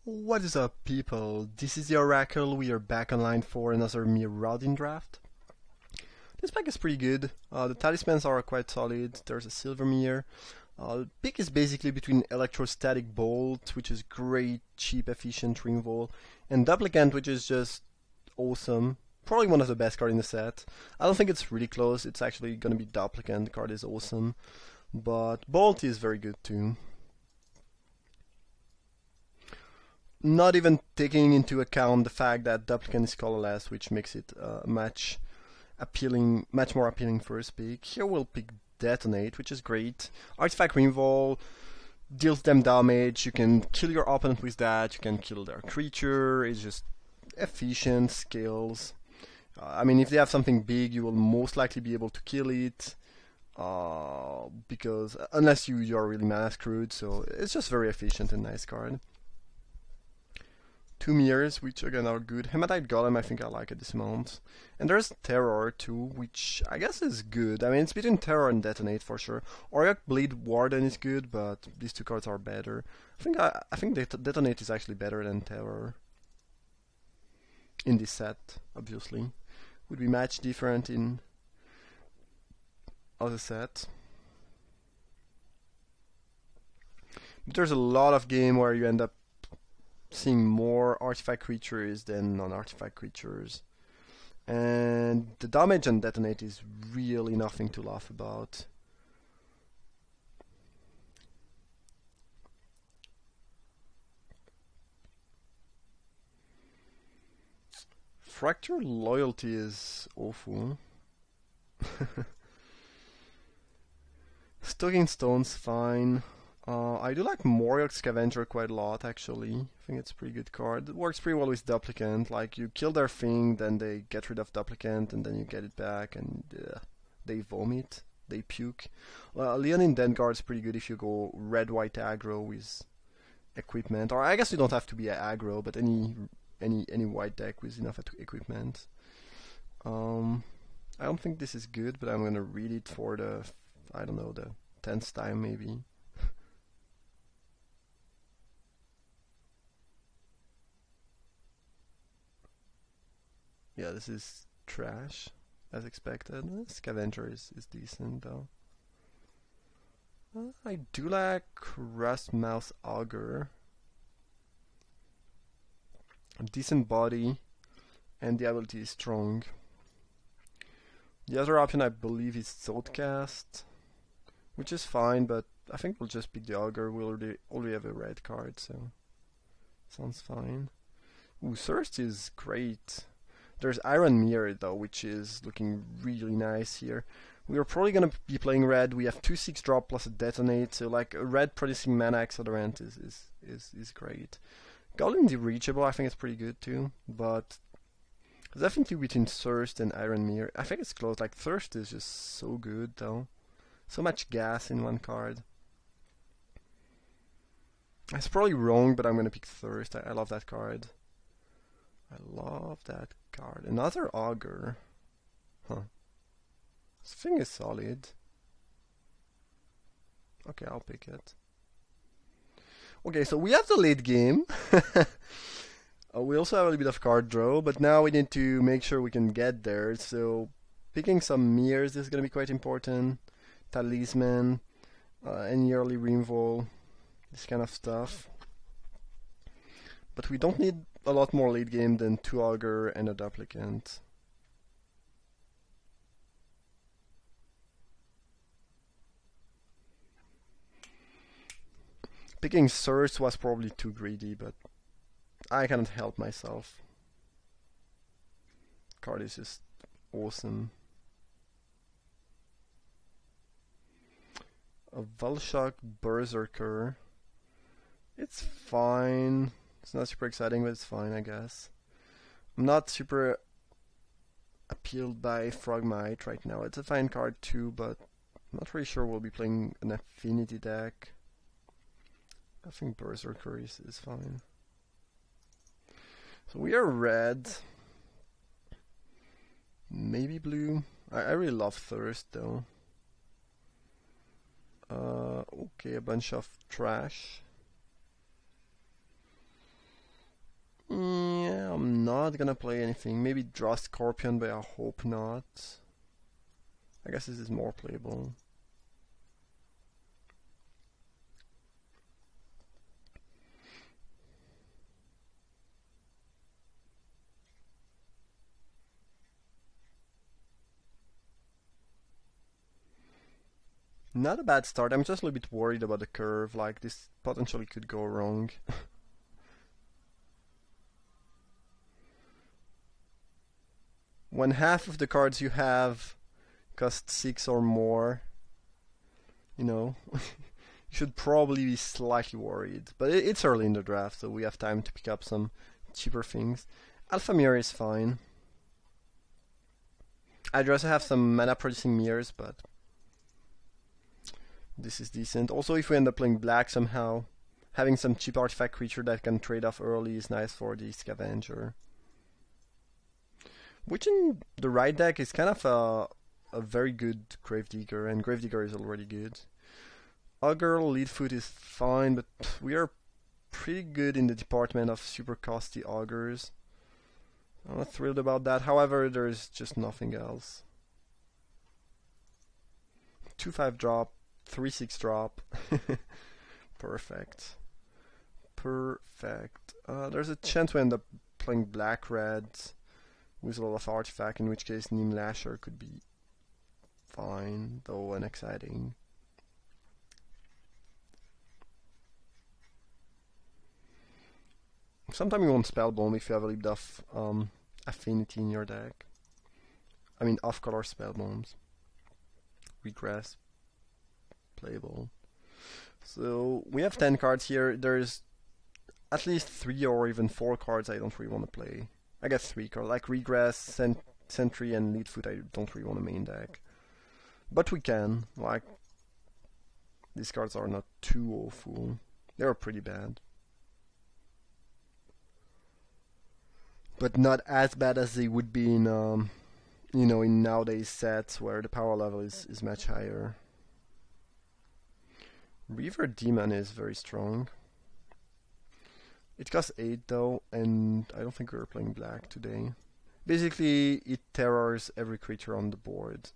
What is up, people? This is the Oracle. We are back online for another Mirrodin draft. This pack is pretty good. The talismans are quite solid. There's a silver mirror. The pick is basically between Electrostatic Bolt, which is great, cheap, efficient removal, and Duplicant, which is just awesome. Probably one of the best cards in the set. I don't think it's really close. It's actually gonna be Duplicant. The card is awesome, but Bolt is very good too. Not even taking into account the fact that Duplicant is colorless, which makes it much more appealing first pick. Here we'll pick Detonate, which is great. Artifact removal deals them damage. You can kill your opponent with that. You can kill their creature. It's just efficient skills. I mean, if they have something big, you will most likely be able to kill it. Because unless you're really mana screwed, so it's just very efficient and nice card. Two mirrors, which again are good. Hematite Golem, I think I like at this amount. And there's Terror too, which I guess is good. I mean, it's between Terror and Detonate for sure. Auriok Blade Warden is good, but these two cards are better. I think Detonate is actually better than Terror in this set, obviously. Would be match different in other sets. But there's a lot of game where you end up seeing more artifact creatures than non-artifact creatures, and the damage on Detonate is really nothing to laugh about. Fracture Loyalty is awful. Stoking Stone's fine. I do like Moriok Scavenger quite a lot, actually. I think it's a pretty good card. It works pretty well with Duplicant. Like, you kill their thing, then they get rid of Duplicant, and then you get it back, and they vomit. They puke. Leonin Dengar is pretty good if you go red-white aggro with equipment. Or I guess you don't have to be aggro, but any white deck with enough equipment. I don't think this is good, but I'm gonna read it for the, I don't know, the 10th time maybe. Yeah, this is trash, as expected. Scavenger is decent, though. I do like Rustmouth Augur. A decent body, and the ability is strong. The other option, I believe, is Thoughtcast, which is fine, but I think we'll just pick the Augur. We already have a red card, so sounds fine. Ooh, Thirst is great. There's Iron Mirror though, which is looking really nice here. We are probably gonna be playing red. We have 2/6 drop plus a Detonate, so like a red producing mana accelerant is great. Golem's Reachable, I think it's pretty good too, but definitely between Thirst and Iron Mirror. I think it's close. Like, Thirst is just so good though. So much gas in one card. That's probably wrong, but I'm gonna pick Thirst. I love that card. I love that card. Another Augur. Huh. This thing is solid. Okay, I'll pick it. Okay, so we have the late game. We also have a little bit of card draw, but now we need to make sure we can get there. So picking some mirrors is going to be quite important. Talisman, any early removal, this kind of stuff. But we don't need a lot more late game than 2 Augur and a Duplicant. Picking Thirst was probably too greedy, but I cannot help myself. Card is just awesome. A Valshok Berserker. It's fine. It's not super exciting, but it's fine, I guess. I'm not super appealed by Frogmite right now. It's a fine card too, but I'm not really sure we'll be playing an affinity deck. I think Berserker is fine. So we are red. Maybe blue. I really love Thirst though. Okay, a bunch of trash. Yeah, I'm not gonna play anything. Maybe draw Scorpion, but I hope not. I guess this is more playable. Not a bad start. I'm just a little bit worried about the curve. Like, this potentially could go wrong. When half of the cards you have cost 6 or more, you know, you should probably be slightly worried. But it's early in the draft, so we have time to pick up some cheaper things. Alpha Mirror is fine. I'd rather have some mana producing mirrors, but this is decent. Also, if we end up playing black somehow, having some cheap artifact creature that can trade off early is nice for the Scavenger. Which in the right deck is kind of a very good Gravedigger, and Gravedigger is already good. Augur Leadfoot is fine, but we are pretty good in the department of super costly Augurs. I'm not thrilled about that. However, there's just nothing else. 2/5 drop, 3/6 drop. Perfect. Perfect. There's a chance we end up playing black-red with a lot of artifact, in which case Neem Lasher could be fine, though unexciting. Sometimes you want Spellbomb if you have a little bit of affinity in your deck. I mean, off-color Spellbombs. Regress. Playable. So, we have 10 cards here. There's at least 3 or even 4 cards I don't really want to play. I guess 3 cards, like Regress, Sentry, and Leadfoot I don't really want to main deck. But we can. Like, these cards are not too awful. They're pretty bad. But not as bad as they would be in, you know, in nowadays sets where the power level is much higher. Reaver Demon is very strong. It costs 8 though, and I don't think we're playing black today. Basically, it terrors every creature on the board.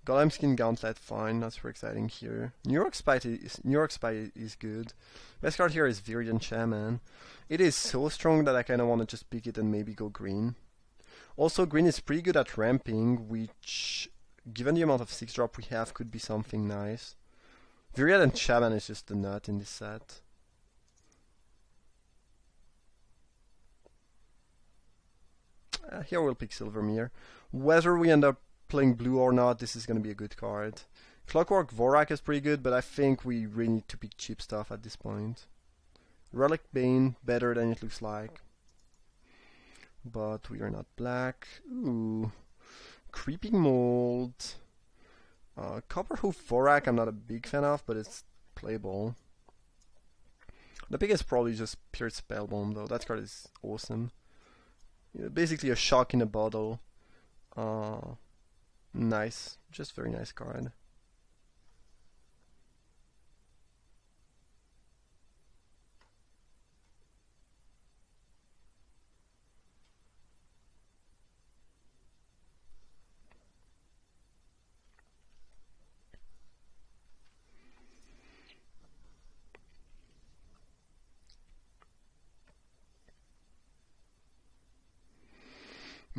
Golem Skin Gauntlet, fine, not super exciting here. New York Spy is good. Best card here is Viridian Shaman. It is so strong that I kinda wanna just pick it and maybe go green. Also, green is pretty good at ramping, which, given the amount of 6-drop we have, could be something nice. Viridian Shaman is just the nut in this set. Here we'll pick Silvermere. Whether we end up playing blue or not, this is going to be a good card. Clockwork Vorak is pretty good, but I think we really need to pick cheap stuff at this point. Relic Bane, better than it looks like. But we are not black. Ooh. Creeping Mold. Copperhoof Vorak I'm not a big fan of, but it's playable. The pick is probably just pure Spellbomb though. That card is awesome. Basically a shock in a bottle. Nice, just very nice card.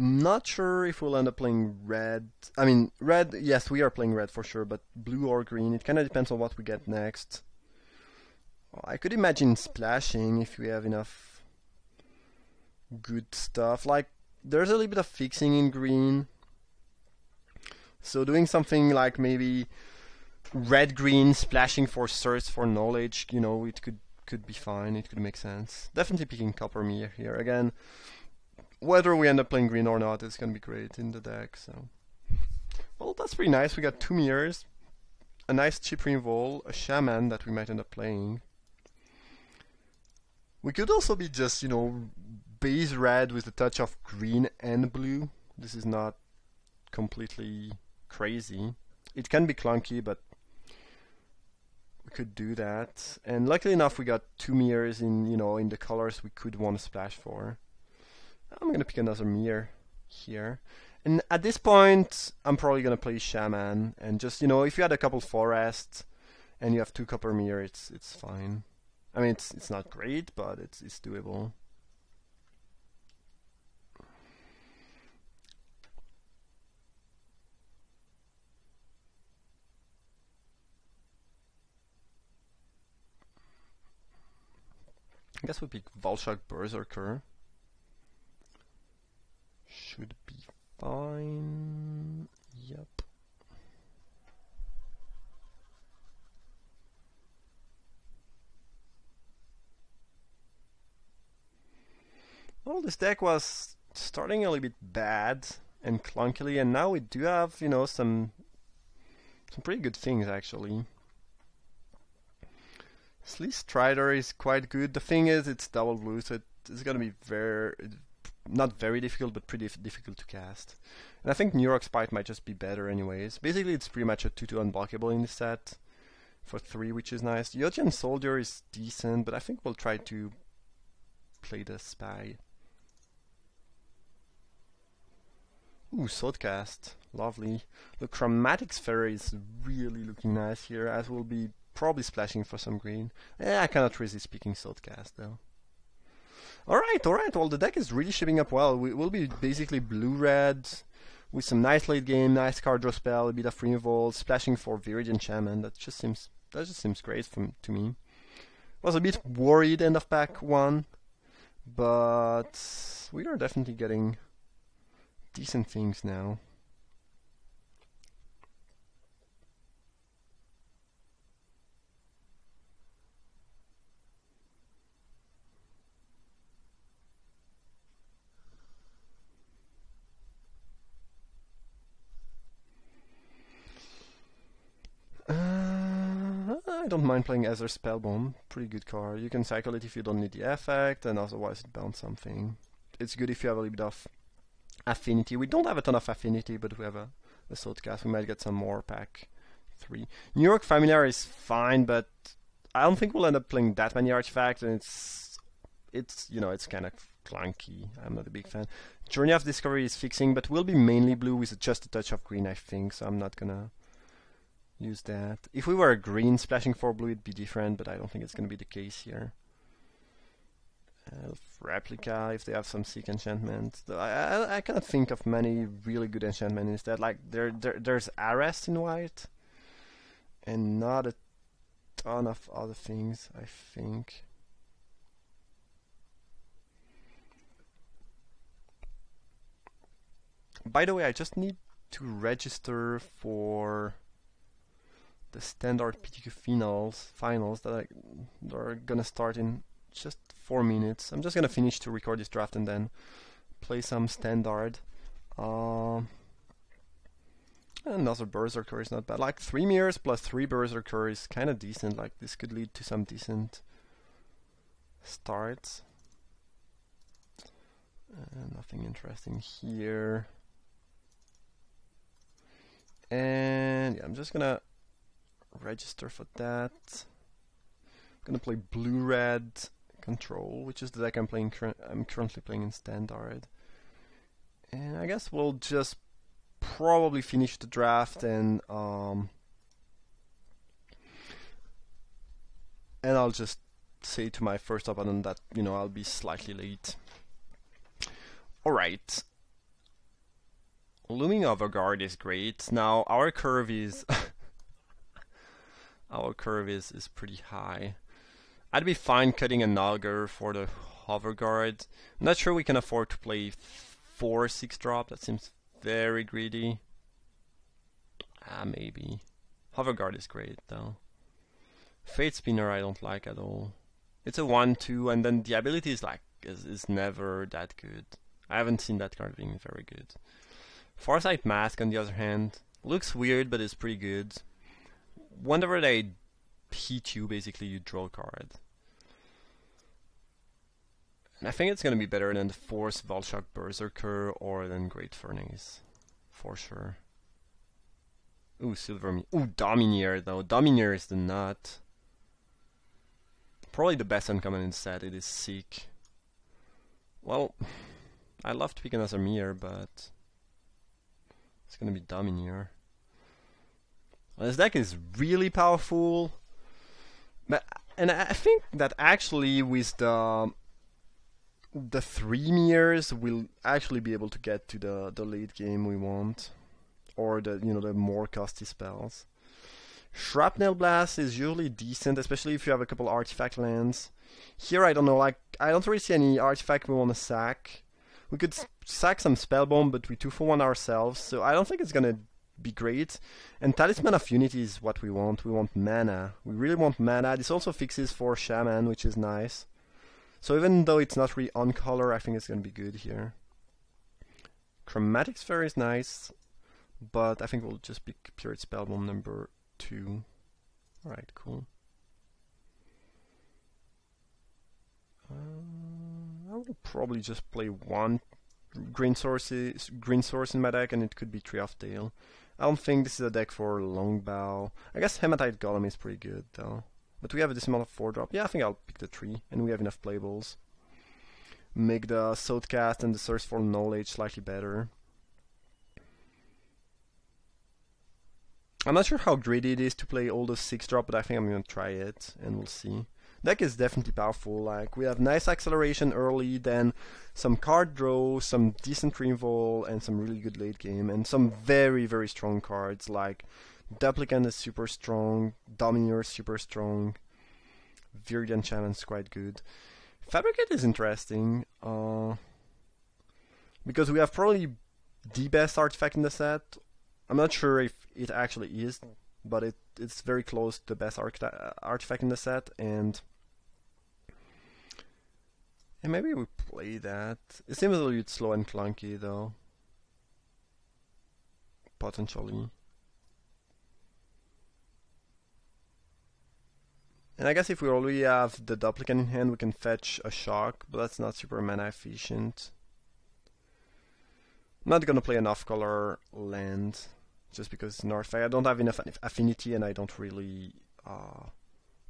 Not sure if we'll end up playing red. I mean, red, yes, we are playing red for sure, but blue or green, it kind of depends on what we get next. I could imagine splashing if we have enough good stuff. Like, there's a little bit of fixing in green. So doing something like maybe red-green splashing for Search for Knowledge, you know, it could be fine, it could make sense. Definitely picking Coppermere here. Again, whether we end up playing green or not, it's going to be great in the deck. So, well, that's pretty nice. We got 2 mirrors, a nice chip removal, a shaman that we might end up playing. We could also be just, you know, base red with a touch of green and blue. This is not completely crazy. It can be clunky, but we could do that. And luckily enough, we got 2 mirrors in, you know, in the colors we could want to splash for. I'm gonna pick another mirror here. And at this point, I'm probably gonna play Shaman and just, you know, if you had a couple forests and you have 2 copper mirror, it's fine. I mean, it's not great, but it's doable. I guess we pick Volshock Berserker. Should be fine. Yep. Well, this deck was starting a little bit bad and clunkily, and now we do have, you know, some pretty good things actually. Sleece Strider is quite good. The thing is, it's double blue, so it's gonna be not very difficult, but pretty difficult to cast. And I think New York Spite might just be better anyways. Basically, it's pretty much a 2/2 unblockable in this set for 3, which is nice. Yotian Soldier is decent, but I think we'll try to play the Spy. Ooh, Swordcast. Lovely. The Chromatic Sphere is really looking nice here, as we'll be probably splashing for some green. I cannot resist picking Swordcast though. Alright, well the deck is really shaping up well. We will be basically blue-red with some nice late game, nice card draw spell, a bit of removal, splashing for Viridian Shaman. That just seems great to me. Was a bit worried end of pack 1, but we are definitely getting decent things now. I don't mind playing Aether Spellbomb, pretty good card. You can cycle it if you don't need the effect, and otherwise it bounce something. It's good if you have a little bit of affinity. We don't have a ton of affinity, but we have a Swordcast. We might get some more pack 3. New York Familiar is fine, but I don't think we'll end up playing that many artifacts, and it's you know, it's kind of clunky. I'm not a big fan. Journey of Discovery is fixing, but will be mainly blue with just a touch of green, I think, so I'm not gonna use that. If we were a green splashing for blue, it'd be different, but I don't think it's going to be the case here. Replica, if they have some sick enchantment. I cannot think of many really good enchantments instead. Like, there's Arrest in white, and not a ton of other things, I think. By the way, I just need to register for the standard PTQ finals that are gonna start in just 4 minutes. I'm just gonna finish to record this draft and then play some standard. Another Berserker is not bad. Like 3 mirrors plus 3 Berserker is kind of decent. Like this could lead to some decent starts. Nothing interesting here. And yeah, I'm just gonna register for that. I'm gonna play blue-red control, which is the deck I'm currently playing in standard. And I guess we'll just probably finish the draft and I'll just say to my first opponent that, you know, I'll be slightly late. Alright. Looming Overguard is great. Now our curve is is pretty high. I'd be fine cutting an Augur for the Overguard. I'm not sure we can afford to play 4 6-drop. That seems very greedy. Maybe. Overguard is great though. Fate Spinner I don't like at all. It's a 1/2, and then the ability is never that good. I haven't seen that card being very good. Farsight Mask, on the other hand, looks weird, but is pretty good. Whenever they hit you, basically you draw a card. And I think it's going to be better than the Force Volshock Berserker or than Great Furnace, for sure. Ooh, Silver... Ooh, Domineer, though. Domineer is the nut. Probably the best uncommon in the set. It is sick. Well, I love to pick another mirror, but it's gonna be Domineer. Well, this deck is really powerful, and I think that actually with the 3 mirrors, we'll actually be able to get to the late game we want, or the more costly spells. Shrapnel Blast is usually decent, especially if you have a couple artifact lands. Here I don't know, like I don't really see any artifact we want to sack. We could sack some Spellbomb, but we 2-for-1 ourselves, so I don't think it's gonna be great. And Talisman of Unity is what we want. We want mana. We really want mana. This also fixes for Shaman, which is nice. So even though it's not really on color, I think it's gonna be good here. Chromatic Sphere is nice, but I think we'll just pick Period Spellbomb number 2. Alright, cool. I will probably just play 1 green source in my deck, and it could be Tree of Tail. I don't think this is a deck for Longbow. I guess Hematite Golem is pretty good though. But we have this amount of 4-drop. Yeah, I think I'll pick the 3, and we have enough playables. Make the Soulcast and the Thirst for Knowledge slightly better. I'm not sure how greedy it is to play all the 6-drop, but I think I'm gonna try it, and we'll see. Deck is definitely powerful. Like, we have nice acceleration early, then some card draw, some decent removal, and some really good late game, and some very, very strong cards, like Duplicant is super strong, Domineer is super strong, Viridian Challenge is quite good. Fabricate is interesting, because we have probably the best artifact in the set. I'm not sure if it actually is, but it's very close to the best artifact in the set, and maybe we play that. It seems a little bit slow and clunky though, potentially. And I guess if we already have the Duplicant in hand, we can fetch a Shock, but that's not super mana efficient. I'm not gonna play an off-color land, just because it's an artifact. I don't have enough affinity, and I don't really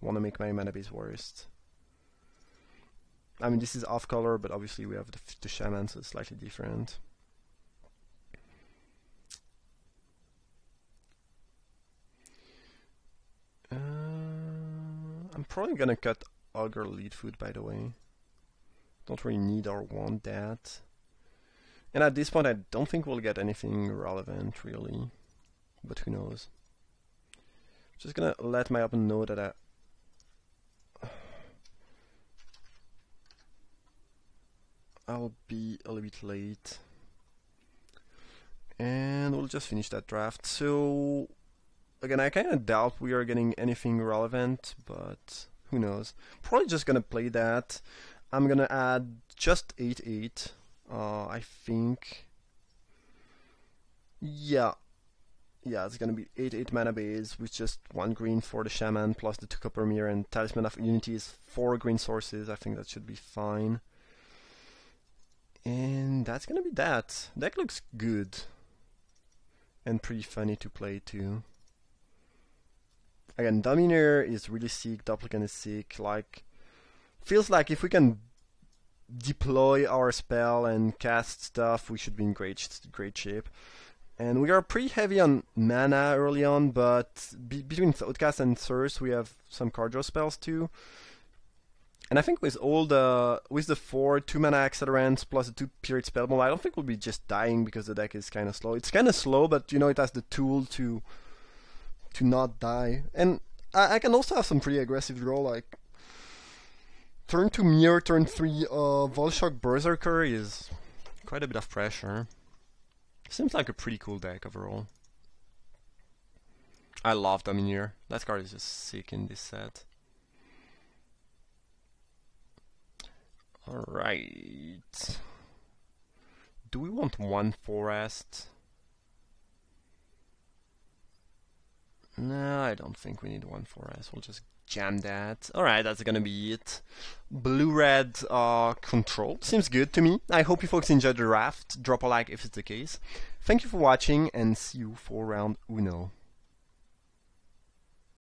want to make my mana base worst. I mean, this is off-color, but obviously we have the Shaman, so it's slightly different. I'm probably gonna cut Augur Leadfoot, by the way. Don't really need or want that. And at this point I don't think we'll get anything relevant, really. But who knows. Just gonna let my opponent know that I'll be a little bit late. And we'll just finish that draft. So again, I kinda doubt we are getting anything relevant, but who knows. Probably just gonna play that. I'm gonna add just 8/8. I think. Yeah, it's gonna be 8/8 mana base with just 1 green for the Shaman plus the 2 copper mirror, and Talisman of Unity is 4 green sources. I think that should be fine. And that's gonna be that. Deck looks good and pretty funny to play too. Again, Domineer is really sick, Duplicant is sick. Like, feels like if we can deploy our spell and cast stuff, we should be in great shape. And we are pretty heavy on mana early on, but between Thoughtcast and Thirst, we have some card draw spells too. And I think with the 4 2-mana accelerants plus the 2 period spellbomb, I don't think we'll be just dying because the deck is kind of slow. It's kind of slow, but it has the tool to not die. And I can also have some pretty aggressive draw, like turn 2 Mirror, turn 3 Volshock Berserker is quite a bit of pressure. Seems like a pretty cool deck overall. I love Domineer. That card is just sick in this set. Alright. Do we want 1 forest? No, I don't think we need 1 forest. We'll just jam that. Alright, that's gonna be it. Blue-red control. Seems good to me. I hope you folks enjoyed the draft. Drop a like if it's the case. Thank you for watching, and see you for round uno.